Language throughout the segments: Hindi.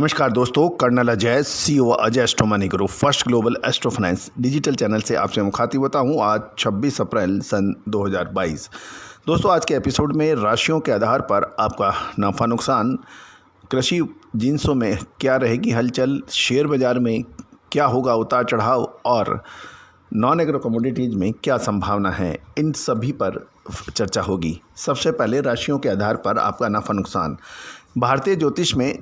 नमस्कार दोस्तों, colonel Ajay CEO Ajay astro money guru first global astro finance digital channel से आपसे मुखातिब होता हूं। आज 26 अप्रैल सन 2022। दोस्तों, आज के एपिसोड में राशियों के आधार पर आपका नफ़ा नुकसान, कृषि जिन्सों में क्या रहेगी हलचल, शेयर बाजार में क्या होगा उतार चढ़ाव और नॉन एग्रो कमोडिटीज़ में क्या संभावना है, इन सभी पर चर्चा होगी। सबसे पहले राशियों के आधार पर आपका नफ़ा नुकसान। भारतीय ज्योतिष में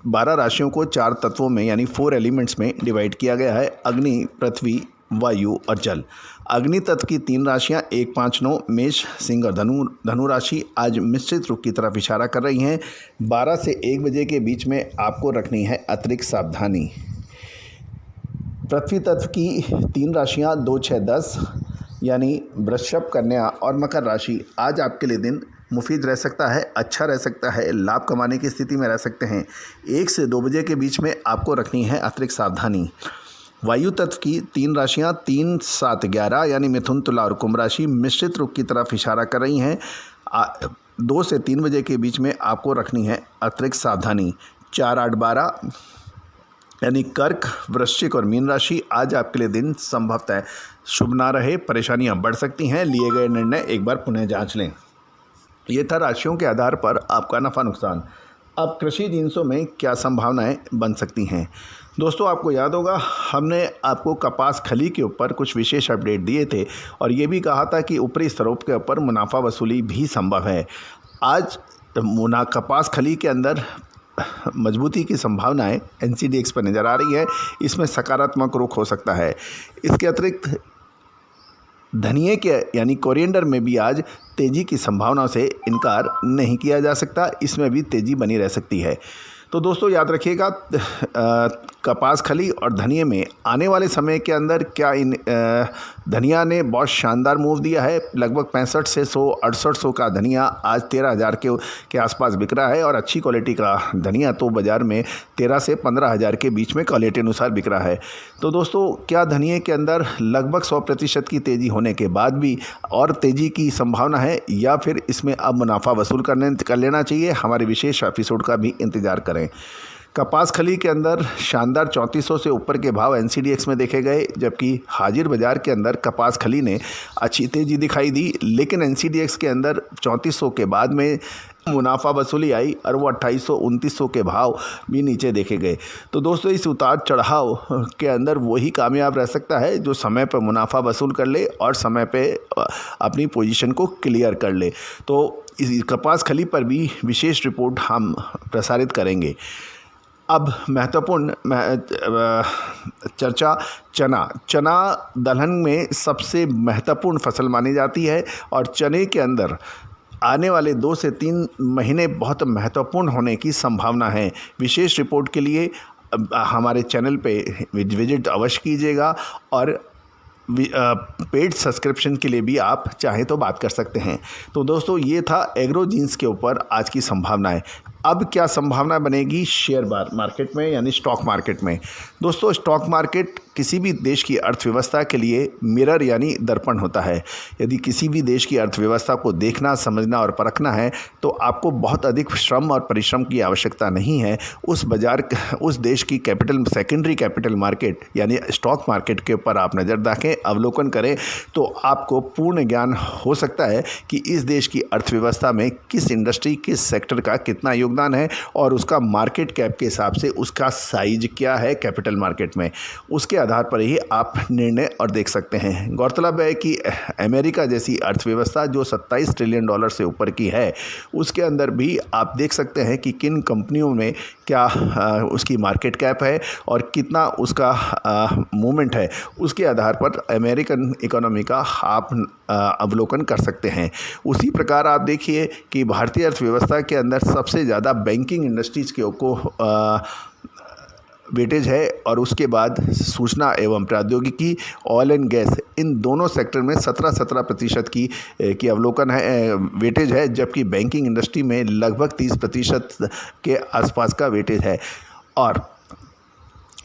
12 राशियों को 4 तत्वों में यानी 4 एलिमेंट्स में डिवाइड किया गया है: अग्नि, पृथ्वी, वायु और जल। अग्नि तत्व की 3 राशियां 1, 5, 9 मेष, सिंह और धनु राशि आज मिश्रित रुख की तरफ इशारा कर रही हैं। 12 से 1 बजे के बीच में आपको रखनी है अतिरिक्त सावधानी। पृथ्वी तत्व की 3 राशियां 2, 6, 10 यानी वृषभ, कन्या और मकर राशि आज आपके लिए दिन मुफीद रह सकता है, अच्छा रह सकता है, लाभ कमाने की स्थिति में रह सकते हैं। 1 से 2 बजे के बीच में आपको रखनी है अतिरिक्त सावधानी। वायु तत्व की 3 राशियां 3, 7, 11 यानी मिथुन, तुला और कुंभ राशि मिश्रित रुख की तरफ इशारा कर रही हैं। 2 से 3 बजे के बीच में आपको रखनी है अतिरिक्त सावधानी। 4, 8, 12 यानी कर्क, वृश्चिक और मीन राशि आज आपके लिए दिन संभवतः शुभ ना रहे, परेशानियां बढ़ सकती हैं। लिए गए निर्णय एक बार पुनः जांच लें। ये था राशियों के आधार पर आपका नफ़ा नुकसान। अब कृषि जिन्सों में क्या संभावनाएं बन सकती हैं। दोस्तों, आपको याद होगा हमने आपको कपास खली के ऊपर कुछ विशेष अपडेट दिए थे और ये भी कहा था कि ऊपरी स्तरों के ऊपर मुनाफा वसूली भी संभव है। आज कपास खली के अंदर मजबूती की संभावनाएं NCDX पर नज़र आ रही है। इसमें सकारात्मक रुख हो सकता है। इसके अतिरिक्त धनिये के यानी कोरिएंडर में भी आज तेज़ी की संभावनाओं से इनकार नहीं किया जा सकता, इसमें भी तेज़ी बनी रह सकती है। तो दोस्तों, याद रखिएगा, कपास खली और धनिये में आने वाले समय के अंदर क्या धनिया ने बहुत शानदार मूव दिया है। लगभग 65 से 100 का धनिया आज 13,000 के आसपास बिक रहा है और अच्छी क्वालिटी का धनिया तो बाज़ार में 13 से 15,000 के बीच में क्वालिटी अनुसार बिक रहा है। तो दोस्तों, क्या धनिये के अंदर लगभग 100% की तेज़ी होने के बाद भी और तेज़ी की संभावना है या फिर इसमें अब मुनाफा वसूल कर लेना चाहिए? हमारे विशेष एपिसोड का भी इंतज़ार करें। कपास खली के अंदर शानदार 3400 से ऊपर के भाव NCDX में देखे गए, जबकि हाजिर बाजार के अंदर कपास खली ने अच्छी तेज़ी दिखाई दी, लेकिन NCDX के अंदर 3400 के बाद में मुनाफा वसूली आई और वो 2800, 2900 के भाव भी नीचे देखे गए। तो दोस्तों, इस उतार चढ़ाव के अंदर वही कामयाब रह सकता है जो समय पर मुनाफा वसूल कर ले और समय पे अपनी पोजीशन को क्लियर कर ले। तो इस कपास खली पर भी विशेष रिपोर्ट हम प्रसारित करेंगे। अब महत्वपूर्ण चर्चा चना दलहन में सबसे महत्वपूर्ण फसल मानी जाती है और चने के अंदर आने वाले 2 से 3 महीने बहुत महत्वपूर्ण होने की संभावना है। विशेष रिपोर्ट के लिए हमारे चैनल पे विजिट अवश्य कीजिएगा और पेड सब्सक्रिप्शन के लिए भी आप चाहें तो बात कर सकते हैं। तो दोस्तों, ये था एग्रो जीन्स के ऊपर आज की संभावनाएं। अब क्या संभावना बनेगी शेयर मार्केट में यानी स्टॉक मार्केट में। दोस्तों, स्टॉक मार्केट किसी भी देश की अर्थव्यवस्था के लिए मिरर यानी दर्पण होता है। यदि किसी भी देश की अर्थव्यवस्था को देखना, समझना और परखना है तो आपको बहुत अधिक श्रम और परिश्रम की आवश्यकता नहीं है। उस देश की सेकेंडरी कैपिटल मार्केट यानी स्टॉक मार्केट के ऊपर आप नज़र रखें, अवलोकन करें तो आपको पूर्ण ज्ञान हो सकता है कि इस देश की अर्थव्यवस्था में किस इंडस्ट्री, किस सेक्टर का कितना योगदान है और उसका मार्केट कैप के हिसाब से उसका साइज क्या है कैपिटल मार्केट में। उसके आधार पर ही आप निर्णय और देख सकते हैं। गौरतलब है कि अमेरिका जैसी अर्थव्यवस्था जो $27 ट्रिलियन से ऊपर की है, उसके अंदर भी आप देख सकते हैं कि किन कंपनियों में क्या उसकी मार्केट कैप है और कितना उसका मूवमेंट है। उसके आधार पर अमेरिकन इकोनॉमी का आप अवलोकन कर सकते हैं। उसी प्रकार आप देखिए कि भारतीय अर्थव्यवस्था के अंदर सबसे ज़्यादा बैंकिंग इंडस्ट्रीज़ को वेटेज है और उसके बाद सूचना एवं प्रौद्योगिकी, ऑयल एंड गैस, इन दोनों सेक्टर में 17% की अवलोकन है, वेटेज है, जबकि बैंकिंग इंडस्ट्री में लगभग 30% के आसपास का वेटेज है। और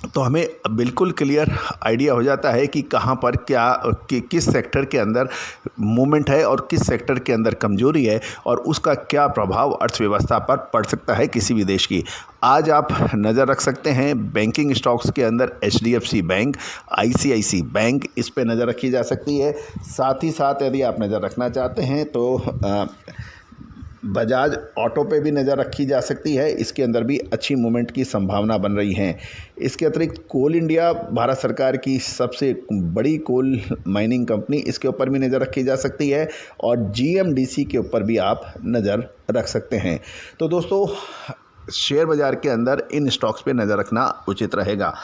तो हमें बिल्कुल क्लियर आइडिया हो जाता है कि कहाँ पर क्या किस सेक्टर के अंदर मूवमेंट है और किस सेक्टर के अंदर कमजोरी है और उसका क्या प्रभाव अर्थव्यवस्था पर पड़ सकता है किसी भी देश की। आज आप नज़र रख सकते हैं बैंकिंग स्टॉक्स के अंदर HDFC बैंक, ICICI बैंक, इस पे नज़र रखी जा सकती है। साथ ही साथ यदि आप नज़र रखना चाहते हैं तो बजाज ऑटो पे भी नज़र रखी जा सकती है, इसके अंदर भी अच्छी मूवमेंट की संभावना बन रही है। इसके अतिरिक्त कोल इंडिया, भारत सरकार की सबसे बड़ी कोल माइनिंग कंपनी, इसके ऊपर भी नज़र रखी जा सकती है और GMDC के ऊपर भी आप नज़र रख सकते हैं। तो दोस्तों, शेयर बाज़ार के अंदर इन स्टॉक्स पे नज़र रखना उचित रहेगा।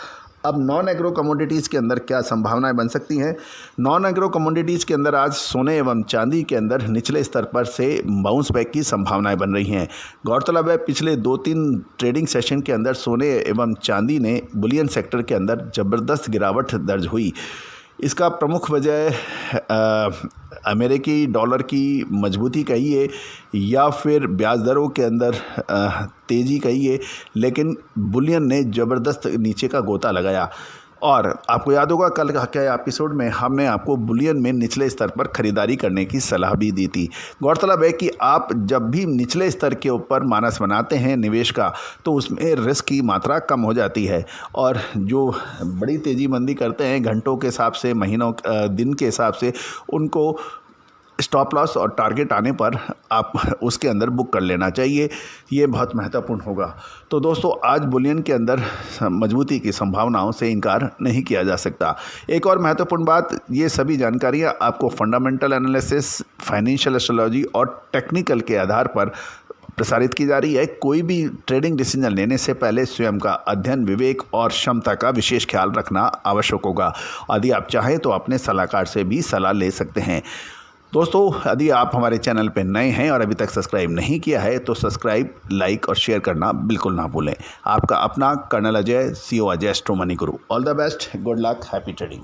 अब नॉन एग्रो कमोडिटीज़ के अंदर क्या संभावनाएं बन सकती हैं? नॉन एग्रो कमोडिटीज़ के अंदर आज सोने एवं चांदी के अंदर निचले स्तर पर से बाउंस बैक की संभावनाएं बन रही हैं। गौरतलब है, पिछले 2-3 ट्रेडिंग सेशन के अंदर सोने एवं चांदी ने बुलियन सेक्टर के अंदर ज़बरदस्त गिरावट दर्ज हुई। इसका प्रमुख वजह अमेरिकी डॉलर की मजबूती कहिए या फिर ब्याज दरों के अंदर तेज़ी कहिए, लेकिन बुलियन ने ज़बरदस्त नीचे का गोता लगाया। और आपको याद होगा कल के एपिसोड में हमने आपको बुलियन में निचले स्तर पर ख़रीदारी करने की सलाह भी दी थी। गौरतलब है कि आप जब भी निचले स्तर के ऊपर मानस बनाते हैं निवेश का, तो उसमें रिस्क की मात्रा कम हो जाती है और जो बड़ी तेज़ी मंदी करते हैं घंटों के हिसाब से, महीनों दिन के हिसाब से, उनको स्टॉप लॉस और टारगेट आने पर आप उसके अंदर बुक कर लेना चाहिए। ये बहुत महत्वपूर्ण होगा। तो दोस्तों, आज बुलियन के अंदर मजबूती की संभावनाओं से इनकार नहीं किया जा सकता। एक और महत्वपूर्ण बात, ये सभी जानकारियाँ आपको फंडामेंटल एनालिसिस, फाइनेंशियल एस्ट्रोलॉजी और टेक्निकल के आधार पर प्रसारित की जा रही है। कोई भी ट्रेडिंग डिसीजन लेने से पहले स्वयं का अध्ययन, विवेक और क्षमता का विशेष ख्याल रखना आवश्यक होगा। यदि आप चाहें तो अपने सलाहकार से भी सलाह ले सकते हैं। दोस्तों, यदि आप हमारे चैनल पर नए हैं और अभी तक सब्सक्राइब नहीं किया है तो सब्सक्राइब, लाइक और शेयर करना बिल्कुल ना भूलें। आपका अपना colonel Ajay, CEO Ajay astro money guru. All the best, good luck, happy trading.